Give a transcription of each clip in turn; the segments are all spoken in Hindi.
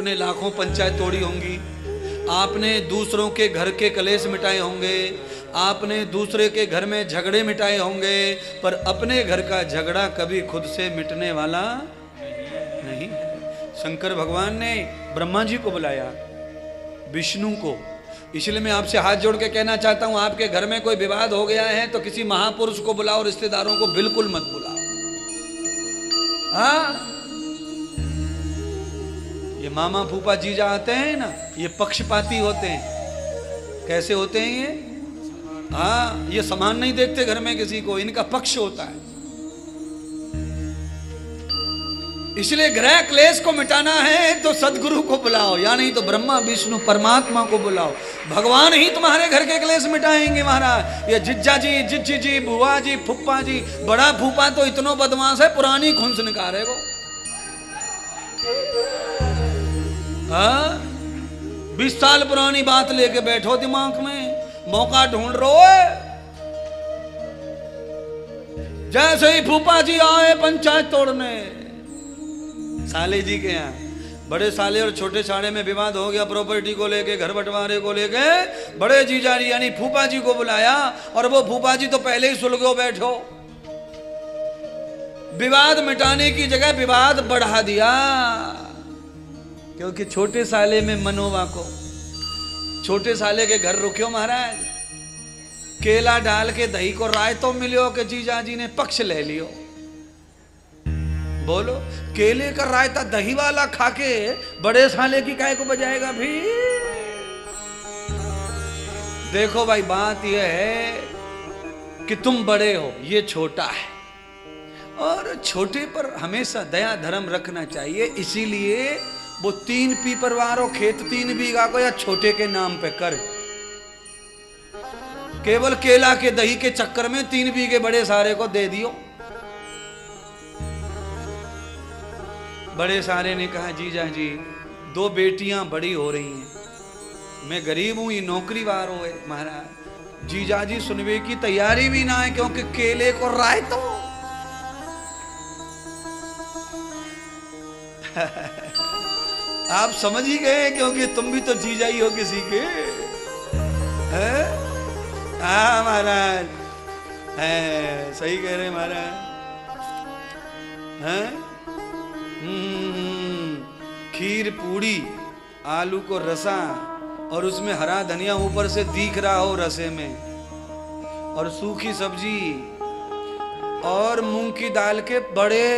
आपने लाखों पंचायत तोड़ी होंगी, आपने दूसरों के घर के कलेश मिटाए होंगे, आपने दूसरे के घर में झगड़े मिटाए होंगे, पर अपने घर का झगड़ा कभी खुद से मिटने वाला नहीं है। शंकर भगवान ने ब्रह्मा जी को बुलाया, विष्णु को। इसलिए मैं आपसे हाथ जोड़ के कहना चाहता हूं, आपके घर में कोई विवाद हो गया है तो किसी महापुरुष को बुलाओ, रिश्तेदारों को बिल्कुल मत बुलाओ। हाँ, ये मामा फूफा जीजा आते हैं ना, ये पक्षपाती होते हैं। कैसे होते हैं ये? हाँ, ये समान नहीं देखते घर में किसी को, इनका पक्ष होता है। इसलिए ग्रह क्लेश को मिटाना है तो सदगुरु को बुलाओ, या नहीं तो ब्रह्मा विष्णु परमात्मा को बुलाओ। भगवान ही तुम्हारे घर के क्लेश मिटाएंगे महाराज। ये जिज्जा जी, जिज्जी जी, बुआ जी, फुप्पा जी, बड़ा फूफा तो इतनो बदमाश है, पुरानी खुंस निकाले को। 20 साल पुरानी बात लेके बैठो दिमाग में, मौका ढूंढ रहे हो। जैसे ही फूफा जी आए पंचायत तोड़ने, साले जी के यहाँ बड़े साले और छोटे साले में विवाद हो गया, प्रॉपर्टी को लेके, घर बंटवारे को लेके। बड़े जीजा जी यानी फूफा जी को बुलाया, और वो फूफा जी तो पहले ही सुलगो बैठो। विवाद मिटाने की जगह विवाद बढ़ा दिया, क्योंकि छोटे साले में मनोवा को, छोटे साले के घर रुक्यो महाराज, केला डाल के दही को राय तो मिलियो कि जीजा जी ने पक्ष ले लियो। बोलो, केले का रायता दही वाला खाके बड़े साले की काय को बजाएगा भी? देखो भाई, बात यह है कि तुम बड़े हो, ये छोटा है, और छोटे पर हमेशा दया धर्म रखना चाहिए। इसीलिए वो 3 पीपरवारों खेत 3 बीघा को या छोटे के नाम पे कर, केवल केला के दही के चक्कर में 3 बीघे बड़े सारे को दे दियो। बड़े सारे ने कहा, जीजा जी 2 बेटियां बड़ी हो रही हैं, मैं गरीब हूं, ये नौकरी वालों है महाराज। जीजा जी सुनवे की तैयारी भी ना है, क्योंकि केले को राय तो आप समझ ही गए, क्योंकि तुम भी तो जीजा ही हो किसी के। हाँ महाराज, सही कह रहे महाराज। खीर पूड़ी, आलू को रसा, और उसमें हरा धनिया ऊपर से दिख रहा हो रसे में, और सूखी सब्जी, और मूंग की दाल के बड़े,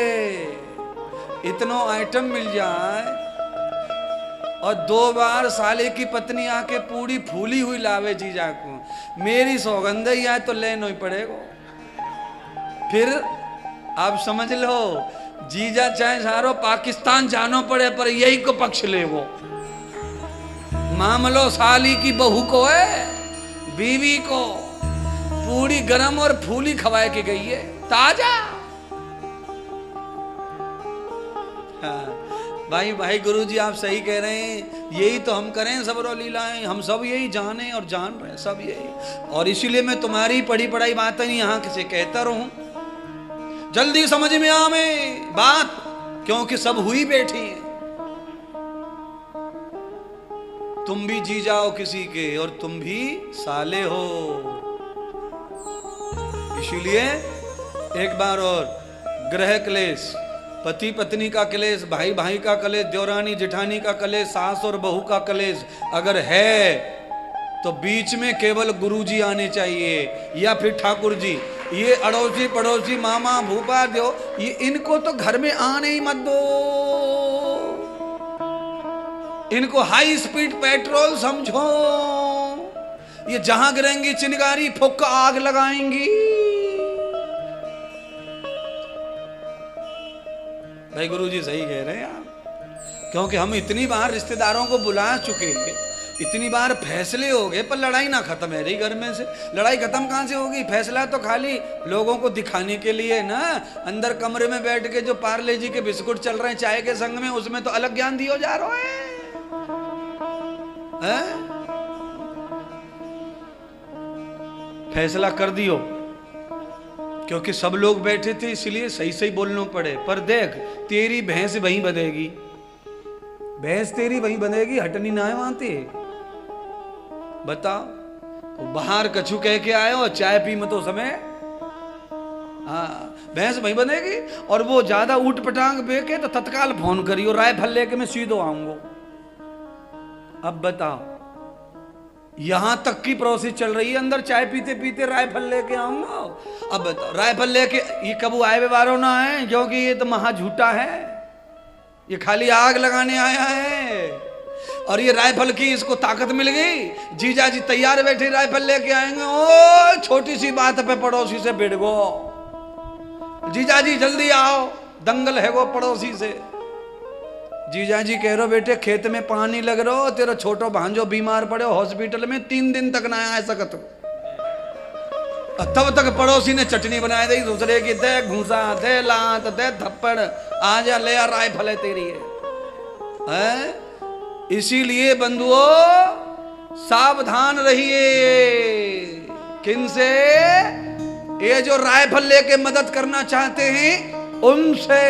इतनो आइटम मिल जाए, और 2 बार साले की पत्नी आके पूरी फूली हुई लावे जीजा को, मेरी सौगंध ही आए तो लेना ही पड़ेगा। फिर आप समझ लो, जीजा चाहे सारो पाकिस्तान जानो पड़े, पर यही को पक्ष ले। वो मामलो साली की बहू को है, बीवी को पूरी गरम और फूली खवाए के गई है, ताजा। हाँ, भाई गुरुजी आप सही कह रहे हैं, यही तो हम करें सबरो लीलाएं, हम सब यही जाने और जान रहे हैं, सब यही। और इसीलिए मैं तुम्हारी पढ़ी पढ़ाई बातें यहाँ से कहता रहूं, जल्दी समझ में आवे बात, क्योंकि सब हुई बैठी है। तुम भी जी जाओ किसी के, और तुम भी साले हो। इसीलिए एक बार और, ग्रह क्लेश, पति पत्नी का क्लेश, भाई भाई का क्लेश, देवरानी जेठानी का क्लेश, सास और बहू का क्लेश अगर है तो बीच में केवल गुरुजी आने चाहिए, या फिर ठाकुर जी। ये अड़ोसी पड़ोसी मामा भूपा दो, ये इनको तो घर में आने ही मत दो। इनको हाई स्पीड पेट्रोल समझो, ये जहां गिरेंगी चिनगारी फूंक आग लगाएंगी। भाई गुरुजी सही कह रहे हैं आप, क्योंकि हम इतनी बार रिश्तेदारों को बुला चुके हैं, इतनी बार फैसले हो गए, पर लड़ाई ना खत्म है रही घर में से। लड़ाई खत्म कहां से होगी? फैसला तो खाली लोगों को दिखाने के लिए ना। अंदर कमरे में बैठ के जो पार्ले जी के बिस्कुट चल रहे हैं चाय के संग में, उसमें तो अलग ज्ञान दियो जा रहा है। फैसला कर दियो, क्योंकि सब लोग बैठे थे, इसलिए सही सही बोलना पड़े। पर देख, तेरी भैंस वहीं बधेगी, भैंस तेरी वहीं बनेगी, हटनी ना है वहां ते। बताओ, तो बाहर कछु कह के आए हो, चाय पी मत तो समय। हाँ, भैंस वहीं बनेगी। और वो ज्यादा ऊट पटांग बेके तो तत्काल फोन करियो, राइफल लेके मैं सीधो आऊंगा। अब बताओ, यहां तक की प्रोसेस चल रही है, अंदर चाय पीते पीते राइफल लेके आऊंगा। अब बताओ, राइफल लेके ये कबू आए वे बारो ना है, क्योंकि ये तो महा झूठा है, ये खाली आग लगाने आया है। और ये राइफल की इसको ताकत मिल गई, जीजा जी तैयार बैठे राइफल लेके आएंगे। ओ छोटी सी बात पे पड़ोसी से भिड़ गो, जीजा जी जल्दी आओ, दंगल है वो पड़ोसी से। जीजा जी कह रहे बेटे खेत में पानी लग रहा, तेरा छोटो भांजो बीमार पड़े हॉस्पिटल में, 3 दिन तक ना आ सकत। तब तक पड़ोसी ने चटनी बनाई दी, दूसरे की दे घूसा, दे लात, दे थप्पड़, आजा ले आ राइफल है तेरी है। इसीलिए बंधुओं सावधान रहिए। किनसे? ये जो राइफल लेके मदद करना चाहते हैं उनसे।